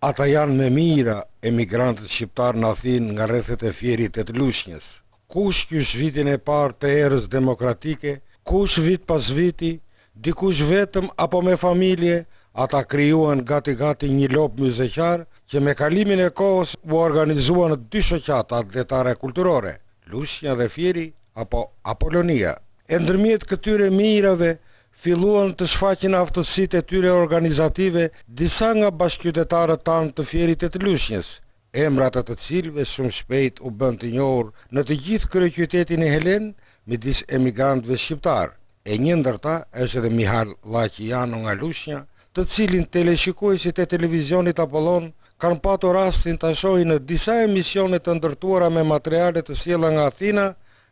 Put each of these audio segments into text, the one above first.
Ata janë me mira emigrantët shqiptar në Athinë nga rrethet e Fierit e të Lushnjës. Kush kysh vitin e parë të erës demokratike, kush vit pas viti, dikush vetëm apo me familje, ata krijuan gati një lop myzeqar që me kalimin e kohës u organizuan 2 shoqata atletare kulturore, Lushnja dhe Fieri apo Apolonia. E ndërmjet këtyre mirave filluan të shfaqin aftësitë e tyre organizative disa nga bashkëqytetarët tanë të Fierit e të Lushnjës, emrat e të cilëve shumë shpejt u bën të njohur në të gjithë kryeqytetin e Helen midis emigrantëve shqiptar. E një ndër ta është edhe Mihal Llaqiano nga Lushnja, të cilin teleshikuesit e televizionit Apollon kanë patur rastin ta shohin në disa emisione të ndërtuara me materiale të sjella nga Athina,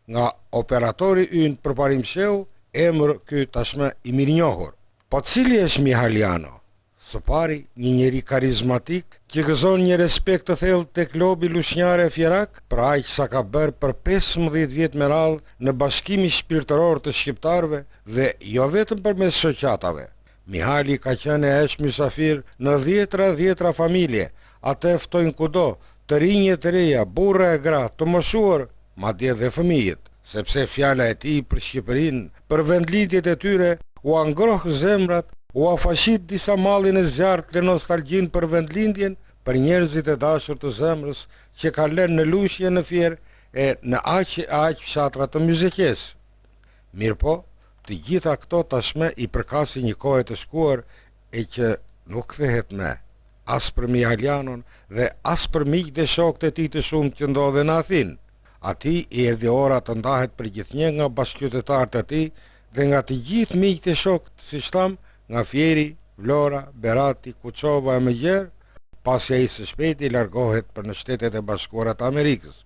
nga operatori ynë përparim sheu, emër ky tashmë i mirënjohur. Po cili është Mihaliano? Së pari, një njeri karizmatik që gëzon një respekt të thellë tek lobi lushnjare Fierak, për aq sa ka bërë për 15 vjet me radhë në bashkimin shpirtëror të shqiptarëve dhe jo vetëm përmes shoqatave. Mihali ka qenë e esh mysafir në dhjetra familje, ata e ftojnë kudo, të rinje të reja, burra e gra, të moshuar, madje dhe fëmijët, sepse fjala e tij për Shqipërinë, për vendlidhjet e tyre, u angroh zemrat, u afashit disa mallin e zjarrt dhe nostalgjin për vendlindjen, për njerëzit e dashur të zemrës që kanë lënë në Lushnjë, në Fier e në aq fshatra të Myzeqes. Mirpo, të gjitha këto tashmë i përkasin një kohë të shkuar e që nuk kthehet më, as për Mihalianon dhe as për miqtë dhe shokët e tij të shumtë që ndodhen në Athinë. Atij i erdhi ora të ndahet për gjithnjë nga bashkëqytetarët e tij dhe nga të gjithë miqtë e shokët, siç tham, nga Fieri, Vlora, Berati, Kuçova e Mëgjer, pasi ai së shpejti largohet për në Shtetet e Bashkuara të Amerikës.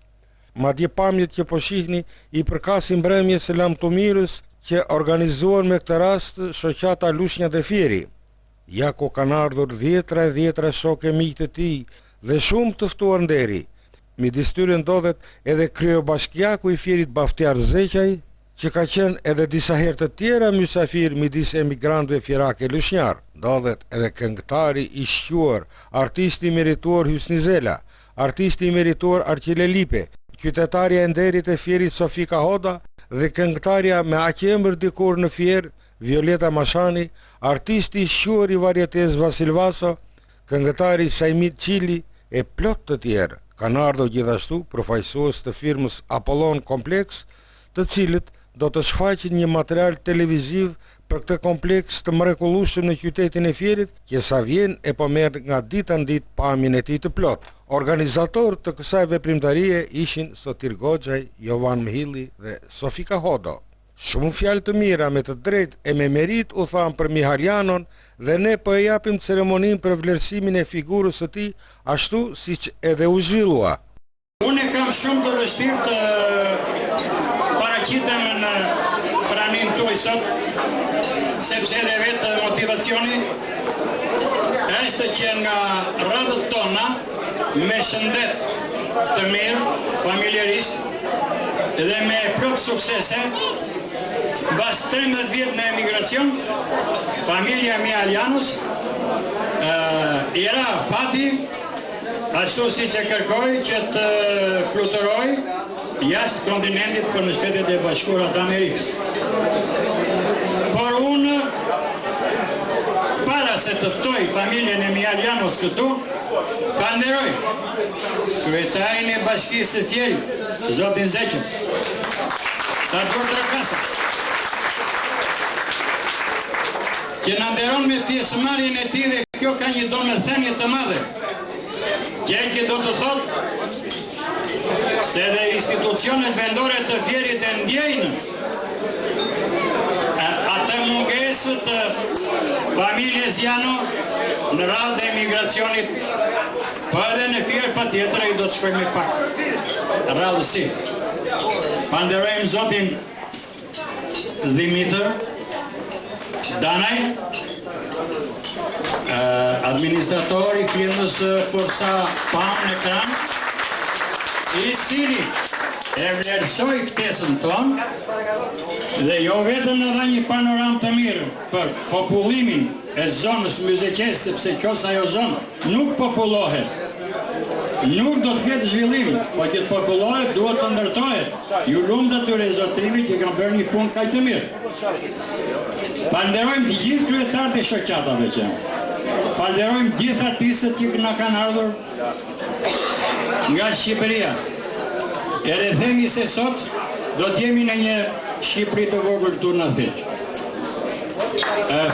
Madje pamjet që po shihni i përkasin mbrëmjes së lamtumirës që organizuan me këtë rast shoqata Lushnja dhe Fieri. Ja ku kanë ardhur dhjetra shokë e miq të tij dhe shumë të ftuar nderi. Midis tyre ndodhet edhe kryebashkiaku i Fierit Baftiar Zeqaj, që ka qenë edhe disa herë të tjera mysafir midis emigrantëve fierak e lushnjar. Ndodhet edhe këngëtari i shquar, artisti i merituar Hysni Zela, artisti i merituar Arqile Lipe, qytetarja e nderit e Fierit Sofika Hoda dhe këngëtarja me aq emër dikur në Fier Violeta Mashani, artisti i shquar i varietes Vasil Vaso, këngëtari Sajmit Qili e plot të tjerë. Kanë ardhur gjithashtu përfaqësues të firmës Apollon Kompleks, të cilët do të shfaqin një material televiziv për këtë kompleks të mrekullueshëm në qytetin e Fierit, që sa vjen e po merr nga dita në ditë pamjen e tij të plot. Organizatorë të kësaj veprimtarie ishin Sotir Goxhaj, Jovan Mihilli dhe Sofika Hodo. Shumë fjalë të mira me të drejtë e me merit u thanë për Mihalianon dhe ne po e japim ceremoninë për vlerësimin e figurës së tij ashtu siç edhe u zhvillua. Unë kam shumë të vështirë të paraqitem në praninë tuaj sot, sepse edhe vetë motivacioni është që nga rrëdhët tona me shëndet të mirë, familjarist dhe me plot suksese, pas 13 vjet në emigracion, familja Mihalianos era fati ashtu si që kërkoj që të fluturoj jashtë kontinentit për në Shtetet e Bashkuara të Amerikës. Por unë, para se të ftoj familjen e Mihalianos këtu, falenderoj kryetarin e Bashkisë së Fierit, zotin Zeqën, sa duhet Trakasa, që na nderon me pjesëmarrjen e tij dhe kjo ka një domethënie të madhe. Që do të thotë se dhe institucionet vendore të Fierit e ndjejnë atë mungesë të familjes Jano në radhë dhe emigracionit, po edhe në Fier patjetër ai do të shkojmë me pak radhësi. Falenderojmë zotin Dimitër Danaj, administrator i firmës Porsa Pam në ekran, i cili e vlerësoj ftesën tonë dhe jo vetëm në dha një panoram të mirë për popullimin e zonës Myzeqes, sepse qos ajo zonë nuk popullohet, nuk do të ketë zhvillim, po që të popullohet duhet të ndërtohet. Ju lumë të të rezotrimit që kanë bërë një punë kaq të mirë. Falenderojmë të gjithë kryetarët e shoqatave që falenderojmë gjithë artistët që na kanë ardhur nga Shqipëria. Edhe themi se sot do t'jemi në një Shqipëri të vogël këtu në Athinë.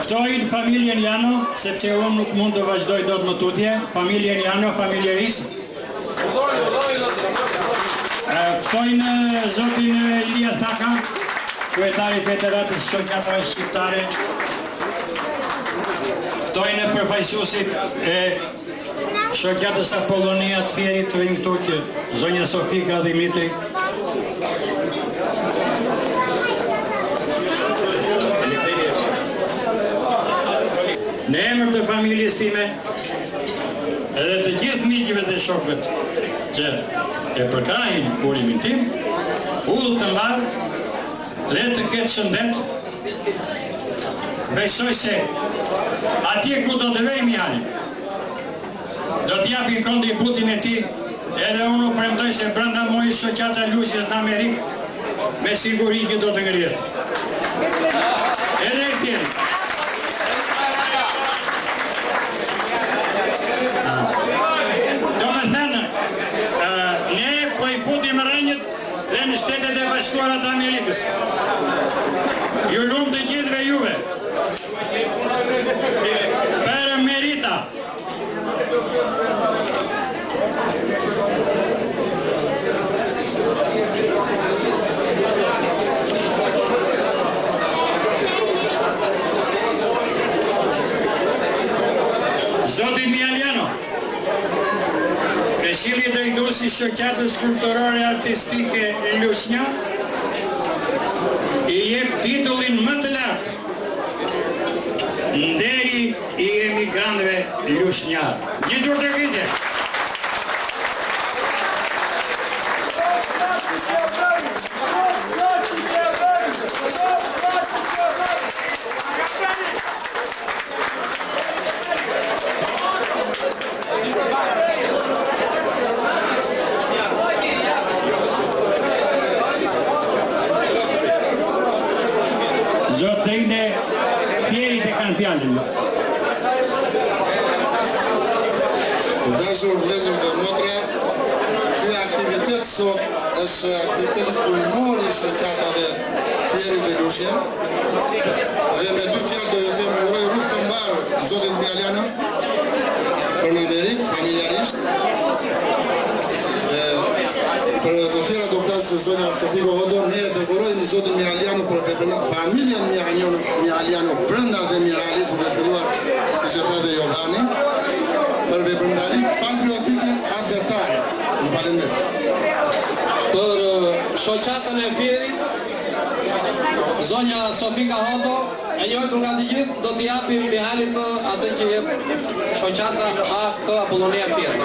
Ftojnë familjen Jano, sepse unë nuk mund të vazhdoj dot më tutje, familjen Jano, familjeristë. Ftojnë zotin Ilia Thaka, kryetari Federatës Shoqatave Shqiptare. Ftojnë përfaqësuesit e Shoqatës Apollonia të Fierit të vinë këtu, që zonja Sofika Dimitri. Në emër të familjes time edhe të gjithë miqve dhe shokët që e përkrahin urimin tim, udhë të mbarë dhe të ketë shëndet. Besoj se atje ku do të vej Mihali do t'japin kontributin e tij, edhe unë premtoj se brenda muajit shoqata Lushjes në Amerikë me siguri që do të ngrihet. Edhe e tjerë. Ne po i futim rënjët dhe në Shtetet e Bashkuara të Amerikës. Ju lumë të gjithëve juve për merita. Zotin Mihaliano, Këshilli drejtues i Shoqatës Kulturore Artistike Lushnja, i jep titullin më të lartë, Nderi i emigrantëve lushnjar. Një dur të rritje. Zotrine Fierit e kanë fjallën. Të dashur vëllezër dhe motra, ky aktivitet sot është aktiviteti kulmor i shoqatave Fierit dhe Lushja. Dhe me dy fjalë do të them uroj rrugë të mbarë zotit Mihaliano për në Amerikë, familjarisht. Për të tjera do flasë zonja Sofiko Hodor, ne e dekorojmë zotin Mihaliano për familjen Mihaliano brenda dhe Mihali, duke filluar si që thotë Jovani, për veprimtari patriotike advertare. Ju falenderoj. Për shoqatën e Fierit, zonja Sofika Hodor, e njohur nga të gjithë, do t'i japim Mihalit atë që jep shoqata AK Apollonia Fieri.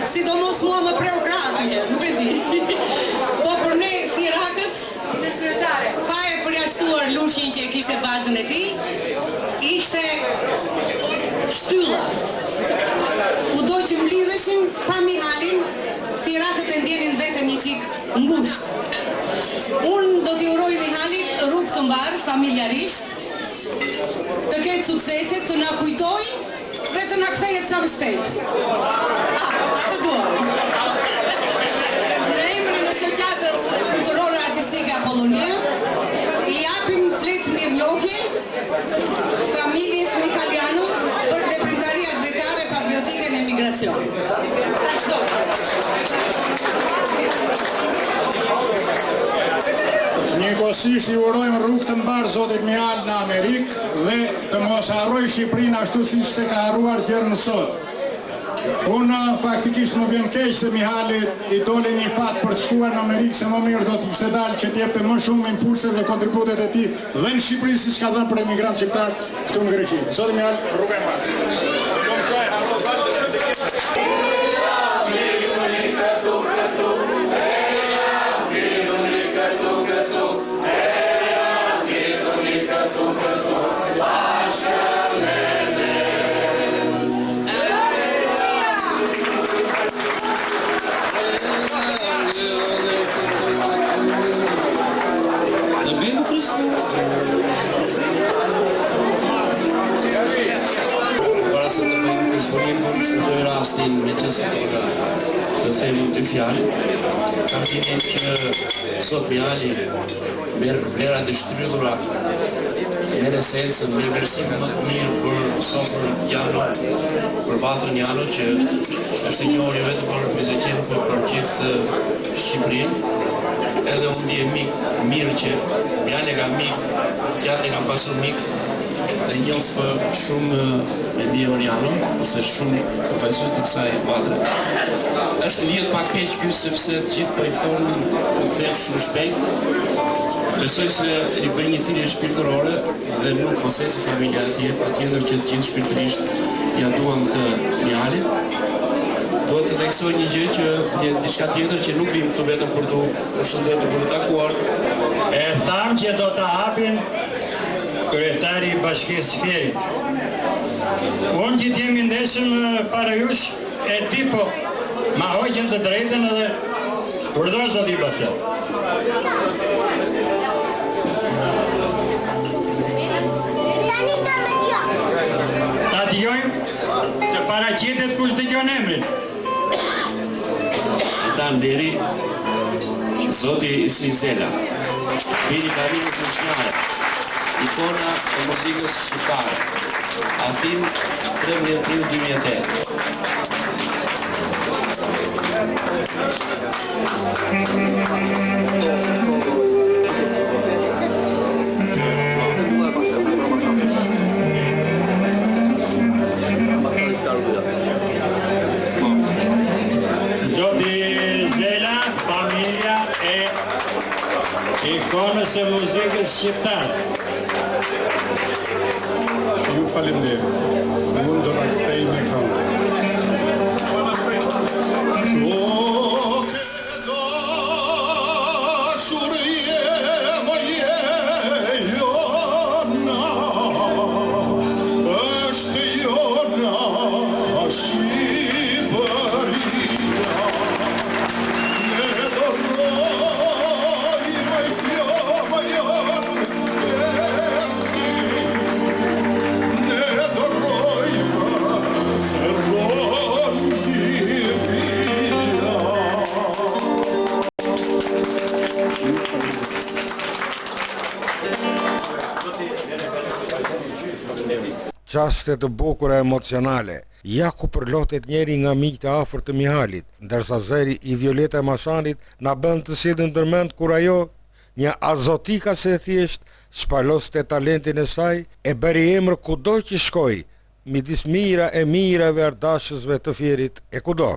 Sidomos mua më preu krahë, nuk e di. Po për ne Fierakët, pa e përjashtuar Lushin që e kishte bazën e tij, ishte shtylla. Kudo që mlidheshin pa Mihalin, Fierakët e ndjenin vetëm një çik ngushtë. Unë do t'i uroj Mihalit rrugë të mbarë, familjarisht, të ketë sukseset, të na kujtoj dhe të na kthehet sa më shpejt. Atë duam. Në emrin e Shoqatës Kulturore Artistike Apollonia, i japim fletë mirënjohje familjes Mihaliano për veprimtaria advertare patriotike në emigracion. Njëkohësisht i urojmë rrugë të mbarë zotit Mihal në Amerikë dhe të mos harroj Shqipërinë ashtu siç se ka harruar deri në sot. Unë faktikisht më vjen keq se Mihali i doli një fat për të shkuar në Amerikë, se më mirë do t'i kishte dalë që t'jepte më shumë impulse dhe kontributet e tij dhe në Shqipëri siç ka dhënë për emigrantë shqiptar këtu në Greqi. Zoti Mihali, rruga e madhe. Me që se të themi dy fjallë, kam timin që sot Mihali merë vlerat e shtrydhura, merë esencën, merë versimin më të mirë për sopër Jano, për vatrën Jano, që është njohur jo vetëm për fizikën, por për gjithë Shqipërinë. Edhe unë ndje mik mirë që Mihali ka mik, Jani ka pasur mik, dhe njoh shumë me Dion Jano, ose shumë përfaqësues të kësaj vatre. Është lidh pa keq ky sepse të gjithë po i thonë u kthef shumë shpejt. Besoj se i bëj një thirrje shpirtërore dhe nuk mos ecë familja e tij, patjetër që të gjithë shpirtërisht ja duam të Mihalit. Duhet të theksoj një gjë që një diçka tjetër që nuk vim këtu vetëm për të përshëndetur, për të takuar. E tham që do të hapin kryetari i Bashkisë Fierit. Unë që t'jemi ndeshëm para jush, e di po, ma hoqen të drejten edhe përdo zot i Batjell. Ta djojmë të paraqitet kush dëgjon emrin. Ta nderi Zoti Isnizela, Biri Karinës në Shnare, ikona e muzikës shqiptare, Athin 13 prill 2008. Zoti Zela, familja e ikonës e muzikës shqiptare. Ju faleminderit. Unë do ta kthej me këngë. Qaste të bukura emocionale, ja ku përlotet njeri nga miqtë e afërt të Mihalit, ndërsa zëri i Violeta Mashanit na bën të sillim ndërmend kur ajo, një azotikase e thjesht, shpaloste talentin e saj e bëri emër kudo që shkoi, midis mira e mirave ardashësve të Fierit e kudo.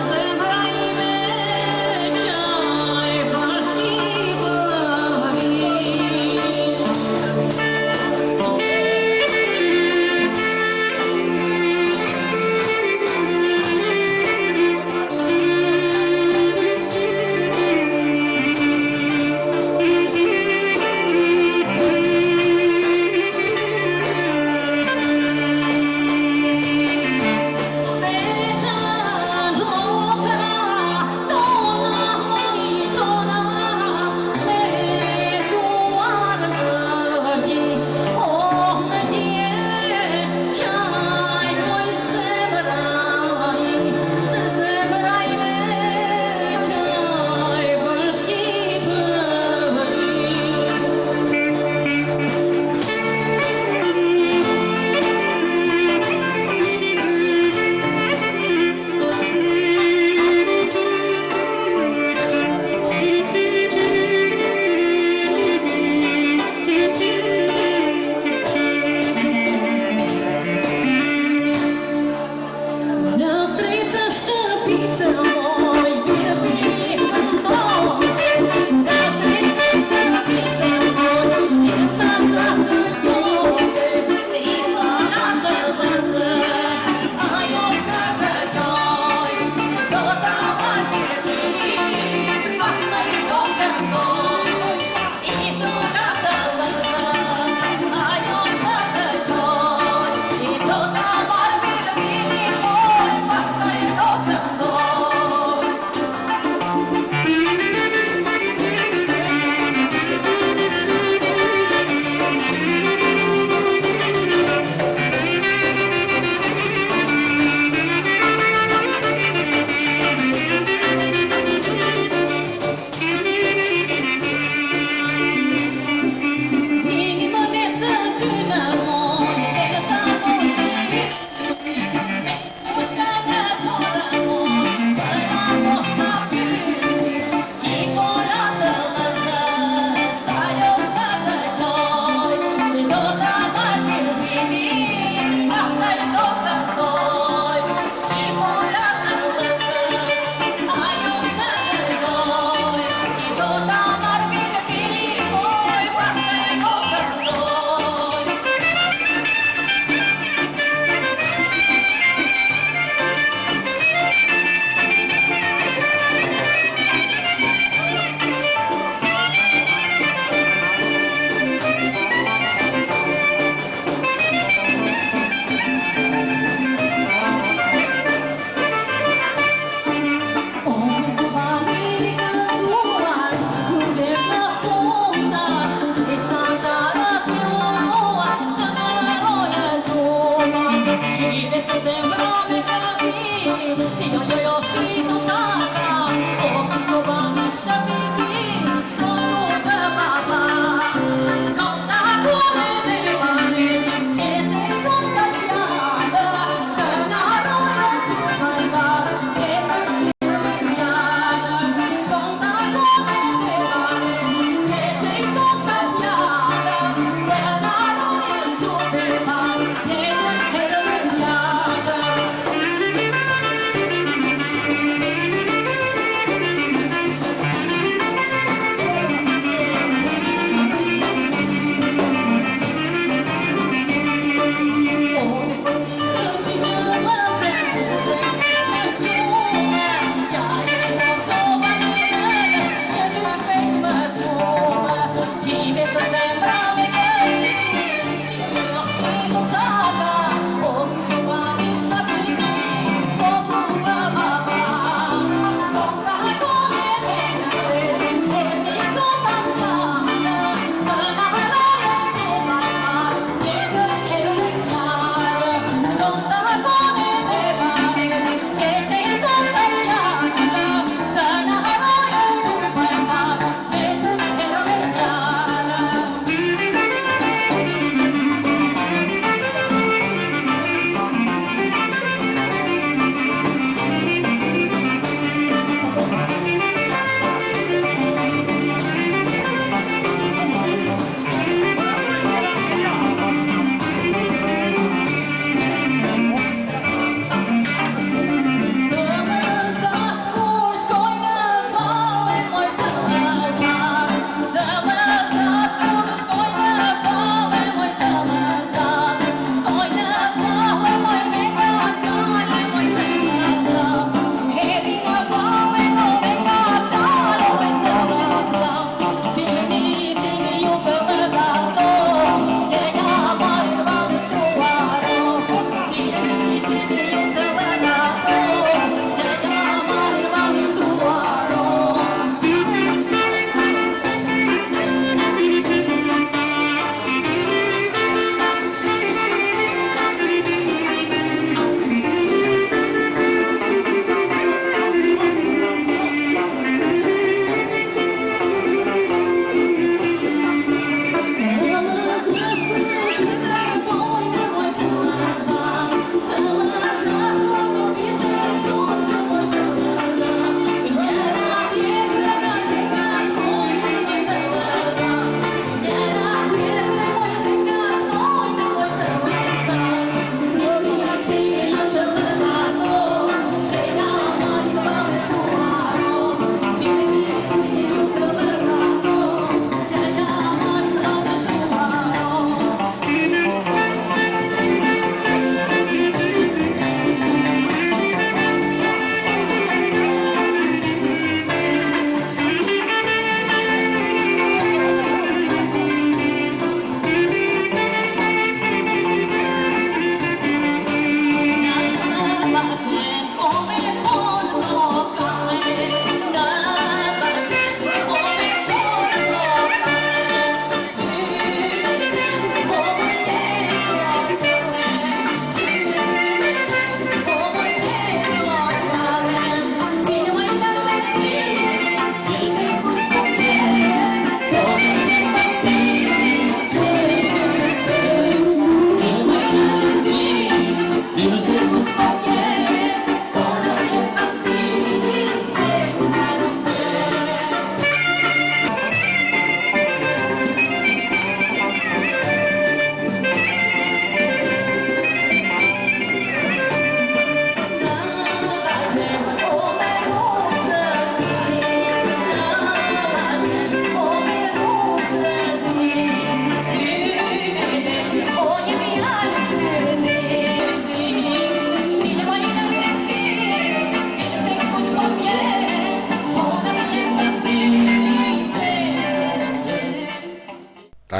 Zemra ime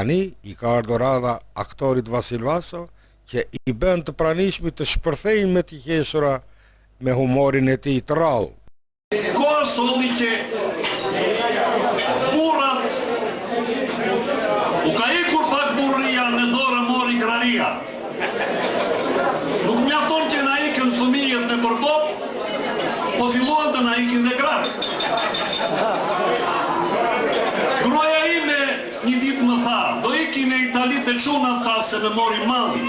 Tani i ka ardhur radha aktorit Vasil Vaso që i bën të pranishmit të shpërthejnë me të qeshura me humorin e tij të rrallë. Koha solli që burrat u ka ikur pak burria në dorë mori graria. Nuk mjafton që na ikin fëmijët në përbot, po filluan të na ikin dhe gratë. Gruaja ime një ditë më tha, do ikin në Itali të çuna, tha, se me mori malli.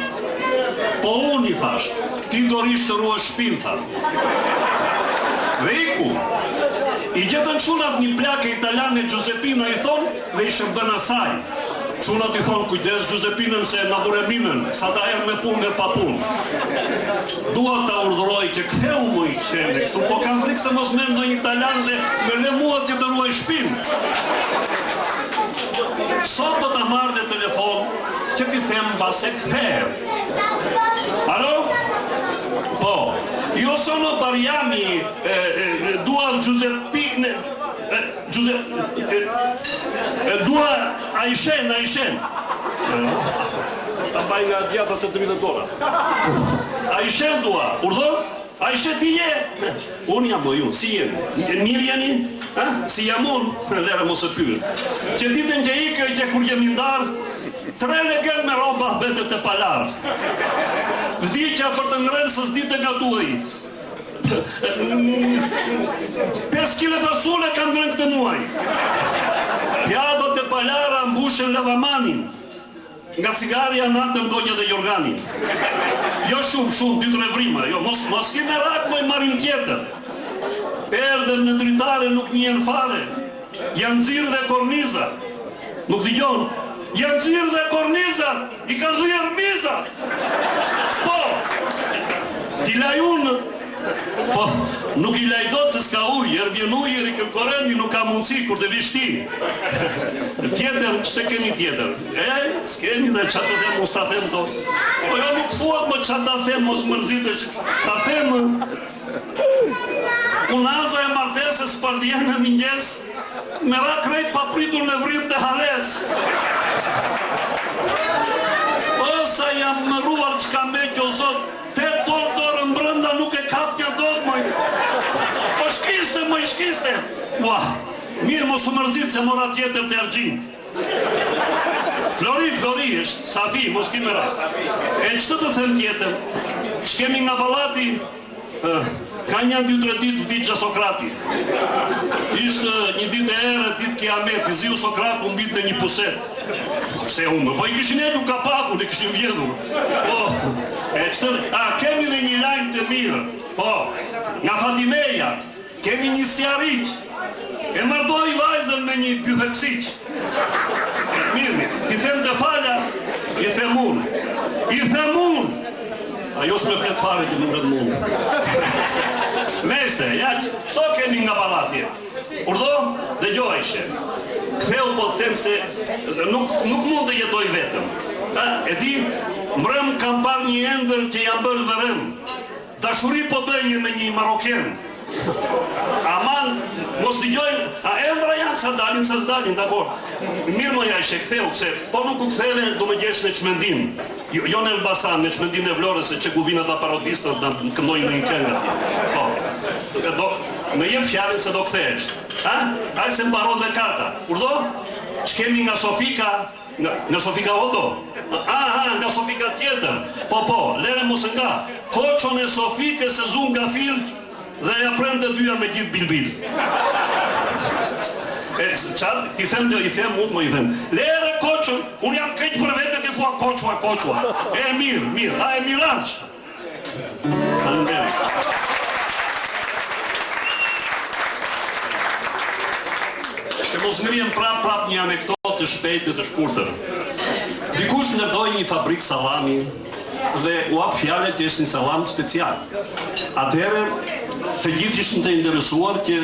Po unë i thash, ti do rish të ruash shtëpinë, tha. Dhe iku. I gjetën çunat një plakë italiane Giuseppina i thon dhe i shërbën asaj. Çunat i thon kujdes Giuseppinën se na vure minën, sa ta erë me punë pa punë. Dua ta urdhëroj që ktheu më i qenë këtu, po kam frikë se mos më ndonjë italian dhe me le mua që të ruaj shtëpinë. Sot do ta marr në telefon që ti them mbase ktheu. Alo? Po. Io sono Bariami, dua Giuseppine, dua Aishen. Baj nga djata se të vitë tona. Aishen dua, urdhër? Aishen ti je? Unë jam ju, si jeni? Mirë jeni? Si jam unë? Lere mos e pyrë. Që ditën që ikë që kur jemi ndarë, 3 legel me roba betet e palarë. Vdikja për të ngrënë së s'dite nga tuaj. 5 kile fasole kam ngrënë këtë muaj. Pjatat e palara mbushen lavamanin. Nga cigaria natën ndonjë dhe jorganin. Jo shumë, 2-3 vrima. Jo, mos kime rak, moj marim tjetër. Perdën në dritare nuk njën fare. Janë xhirë dhe korniza. Nuk digjon. Janë xhirë dhe korniza, i ka dhujër miza. Po, ti laj unë, po, nuk i laj do të se s'ka ujë, vjen ujë, i këm korendi, nuk ka mundësi kur të vishti. Tjetër, që të kemi tjetër? S'kemi dhe që të them, mos ta them do. Po jo nuk thuat më që ta them, mos mërzite, ta them. Unaza e martesës pardjen në mingjes, me ra krejt papritur në vrim të hales. Sa jam mëruar që ka me kjo zot, 8 dorë mbrënda nuk e kap një dot, moj. Po shkiste. Ua, mirë mos u mërzit se mora tjetër të argjint. Flori, është Safi, mos kime ra. E qëtë të them tjetër? Që kemi nga balati, ka një 2-3 ditë vdiq Sokrati. Ishte një ditë e erë, ditë kiamet, i ziu Sokratu mbit në një puset. Pse unë, po i kishin e nuk ka paku, i kishin vjedur. Po, kemi dhe një lajnë të mirë. Po, nga Fatimeja, kemi një sjarik. E mardoj vajzën me një byfeksiq. Mirë, ti them të falja, i them unë. Ajo s'me flet fare që nuk rëtë mund. Mese, to kemi nga palatje. Urdo, dhe gjoj ishe. Ktheu po të them se nuk mund të jetoj vetëm. E di, mbrëm kam par një endër që jam bërë vërëm. Dashuri po bënje me një maroken. Aman, mos digjojnë, a endra janë sa dalin, sa s'dalin, dakor. Mirë moja ishe ktheu, se po nuk u ktheve do me gjesh në Çmendin. Jo në Elbasan, në Çmendin e Vlorës, se që kuvinat aparatistët në këndojnë në një këngët. Po, me jem fjallin se do kthehesh. Aj se mbaro dhe karta. Urdo, që kemi nga Sofika, nga Sofika Odo? Nga Sofika tjetër. Po, lere mos nga. Koqon e Sofike se zun nga fil dhe ja prende dyja me gjithë bilbil. Ti them të i them, unë më i them. Lere koqën, unë jam këtë për vete të thua koqua. E mirë, a e mirarq. Se mos ngrijem prap një anekdot të shpejtë të shkurtër. Dikush ndërtoi një fabrik sallami dhe u hap fjalë që është një sallam special. Atëherë të gjithë ishën të interesuar që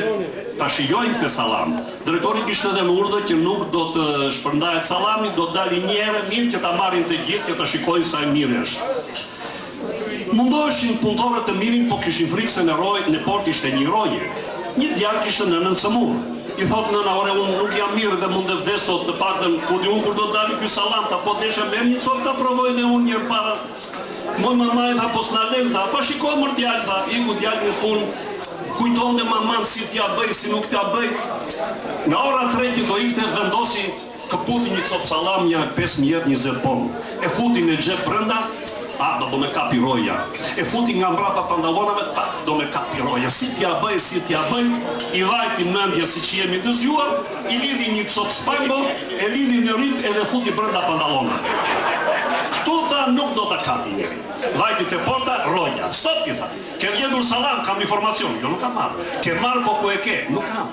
ta shijojnë këtë sallam. Drejtori kishte edhe në urdhër që nuk do të shpërndahet sallami, do të dalin një herë mirë që ta marrin të gjithë, që ta shikojnë sa e mirë është. Mundoheshin punëtorët të mirin, po kishin frikë se në portë ishte një roje. Një djalë kishte nënën sëmurë. I thot nëna, ore, unë nuk jam mirë dhe mund të vdes sot, të paktën unë kur do të dali ky sallam, ta po desha me një copë ta provoj dhe unë një para. Moj mama i tha, po s'na lem, tha, pa shiko mër djalë, tha, iku djalë në punë, kujton dhe maman si t'ja bëj, si nuk t'ja bëj. Nga ora 3 do ikte vendosi këputi një copë sallam, një 15-20 pom. E futi në xhep brenda, do me kapi roja. E futi nga mbrapa pandallonave, do me kapi roja. Si t'ja bëj, i vajti mendja si që jemi dëzjuar, i lidhi një copë spango, e lidhi në rip edhe futi brenda pandallonave. Këtu tha nuk do t'a kapi njëri. Vajti te porta, roja. Stop, i tha. Ke gjetur sallam, kam informacion. Jo, nuk kam marrë. Ke marrë, po ku e ke? Nuk kam.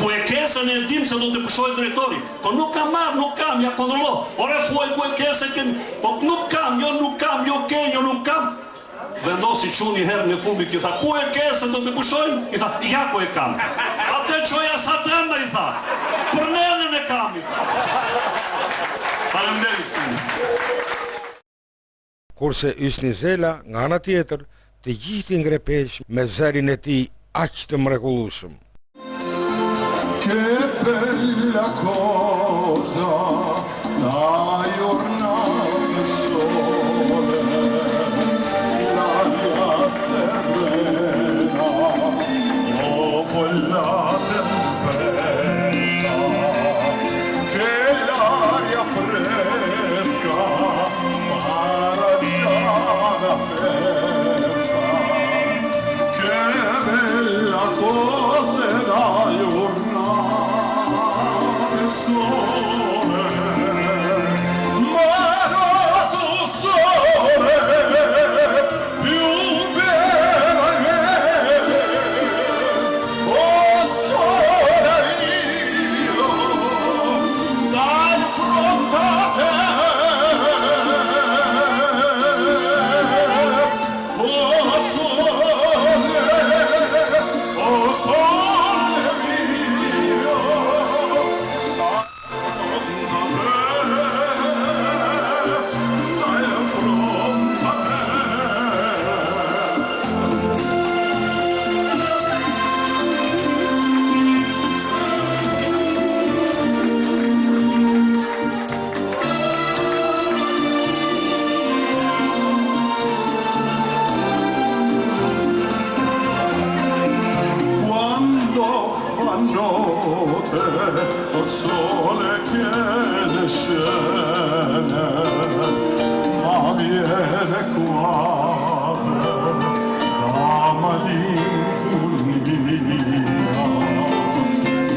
Ku e ke se ne dim se do të pushoj drejtori. Po nuk kam marrë, nuk kam, ja kontrollo. Ore thuaj ku e ke se ken. Po nuk kam, jo nuk kam, jo ke, jo nuk kam. Vendosi çuni herë në fundit i tha, ku e ke se do të pushojmë? I tha, ja ku e kam. Atë çoja sa tëmë, i tha. Për nenën e kam, i tha. Faleminderit. Kurse Hysni Zela, nga ana tjetër, të gjithë ngrepesh me zërin e tij aq të mrekullueshëm. Che bella cosa la giornata sole, l'aria serena dopo la tempesta, che l'aria fresca la festa, che bella cosa la giornata sole, ma tu sole più bella di me, oh sole mio, stai di fronte a te. O sole che ne scene, ma viene quasi da malinconia.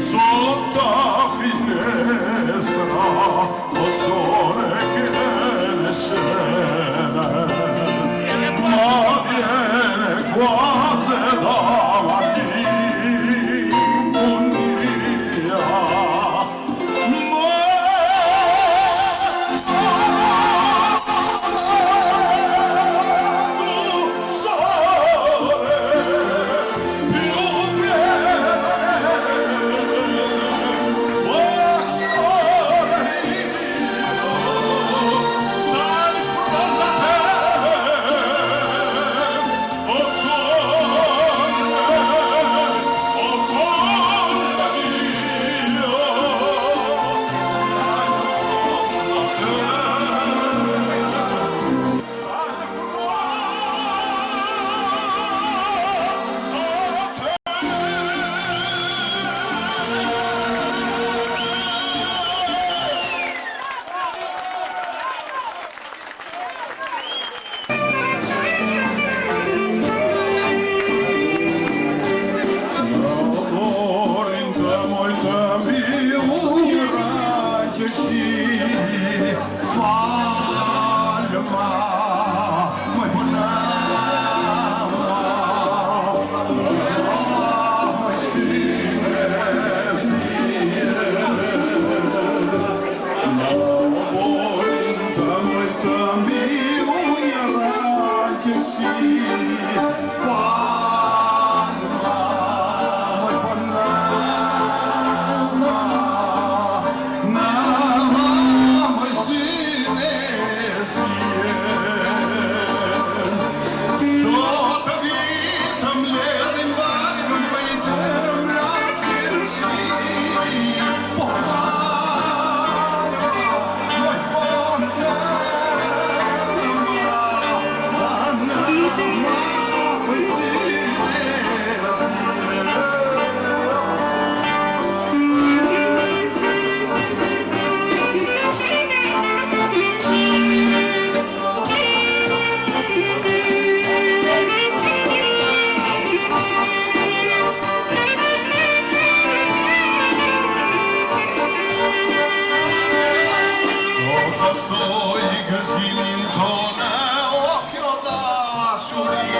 Sotto finestra, o sole che ne scene, ma viene quasi da vazhdoj gëzimin tonë, o kjo dashuri.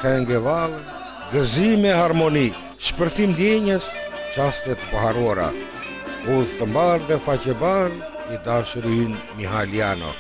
Këngëvallë, gëzime harmoni, shpërtim ndjenjës, çastet paharora, udhë të mbarë dhe faqe barë, i dashurin Mihaliano.